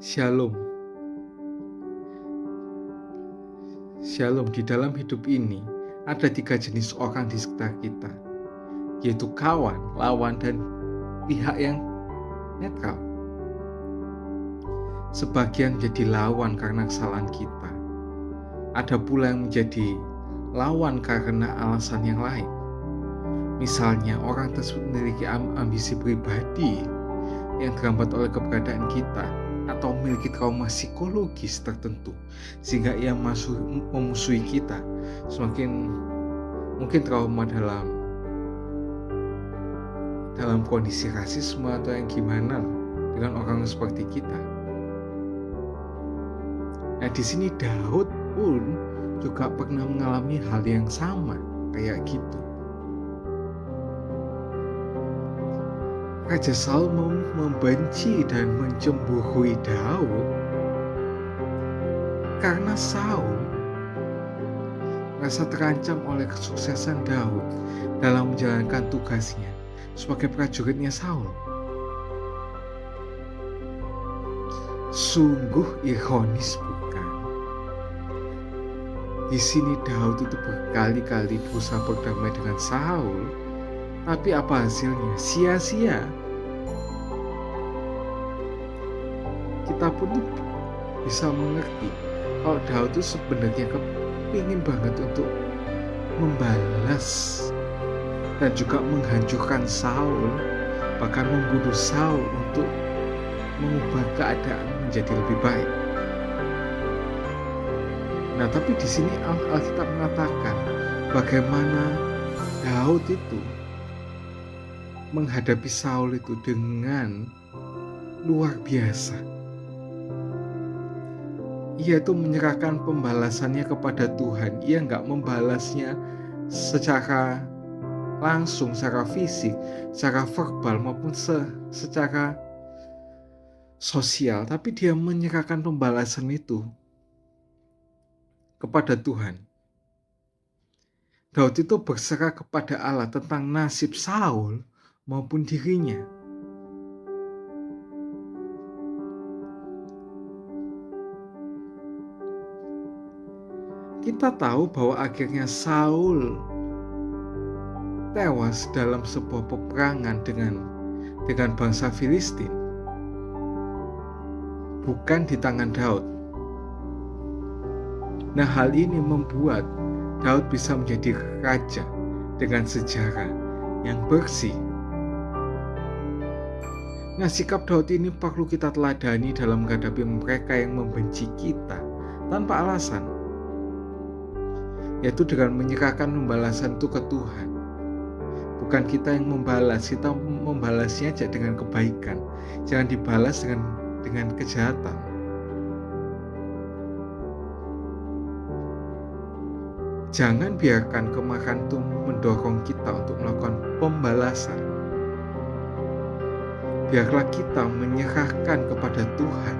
Shalom. Shalom, di dalam hidup ini ada 3 jenis orang di sekitar kita, yaitu kawan, lawan, dan pihak yang netral. Sebagian menjadi lawan karena kesalahan kita. Ada pula yang menjadi lawan karena alasan yang lain. Misalnya orang tersebut memiliki ambisi pribadi yang terhambat oleh keberadaan kita, atau memiliki trauma psikologis tertentu sehingga ia memusuhi kita. Semakin mungkin trauma dalam kondisi rasisme atau yang gimana dengan orang seperti kita. Nah, di sini Daud pun juga pernah mengalami hal yang sama kayak gitu. Raja Saul membenci dan mencemburui Daud karena Saul merasa terancam oleh kesuksesan Daud dalam menjalankan tugasnya sebagai prajuritnya Saul. Sungguh ironis, bukan? Di sini Daud itu berkali-kali berusaha berdamai dengan Saul, tapi apa hasilnya? Sia-sia. Kita pun bisa mengerti kalau Daud itu sebenarnya kepingin banget untuk membalas dan juga menghancurkan Saul, bahkan membunuh Saul untuk mengubah keadaan menjadi lebih baik. Nah, tapi di sini Alkitab mengatakan bagaimana Daud itu menghadapi Saul itu dengan luar biasa. Ia itu menyerahkan pembalasannya kepada Tuhan. Ia nggak membalasnya secara langsung, secara fisik, secara verbal maupun secara sosial, tapi dia menyerahkan pembalasan itu kepada Tuhan. Daud itu berserah kepada Allah tentang nasib Saul maupun dirinya. Kita tahu bahwa akhirnya Saul tewas dalam sebuah peperangan dengan bangsa Filistin, bukan di tangan Daud. Nah, hal ini membuat Daud bisa menjadi raja dengan sejarah yang bersih. Nah, sikap Daud ini perlu kita teladani dalam menghadapi mereka yang membenci kita tanpa alasan, yaitu dengan menyerahkan pembalasan itu ke Tuhan. Bukan kita yang membalas, kita membalasnya aja dengan kebaikan. Jangan dibalas dengan kejahatan. Jangan biarkan kemarahan itu mendorong kita untuk melakukan pembalasan. Biarlah kita menyerahkan kepada Tuhan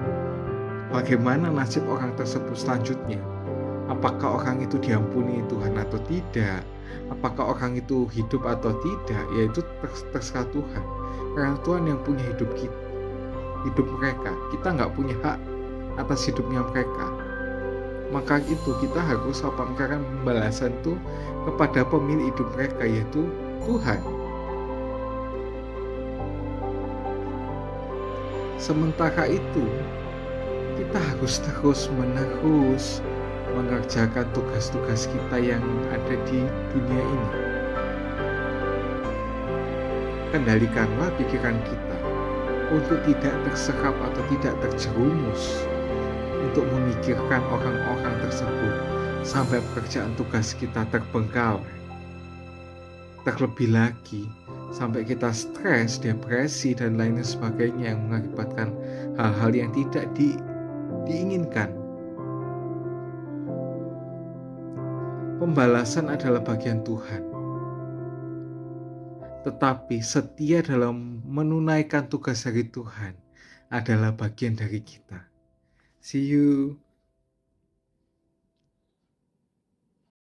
bagaimana nasib orang tersebut selanjutnya. Apakah orang itu diampuni Tuhan atau tidak? Apakah orang itu hidup atau tidak? Yaitu terserah Tuhan. Karena Tuhan yang punya hidup mereka. Kita nggak punya hak atas hidupnya mereka. Maka itu kita harus lakukan pembalasan itu kepada pemilik hidup mereka, yaitu Tuhan. Sementara itu, kita harus terus-menerus mengerjakan tugas-tugas kita yang ada di dunia ini. Kendalikanlah pikiran kita untuk tidak terserap atau tidak terjerumus untuk memikirkan orang-orang tersebut sampai pekerjaan tugas kita terbengkalai. Terlebih lagi, sampai kita stres, depresi, dan lain sebagainya yang mengakibatkan hal-hal yang tidak diinginkan. Pembalasan adalah bagian Tuhan, tetapi setia dalam menunaikan tugas dari Tuhan adalah bagian dari kita. See you.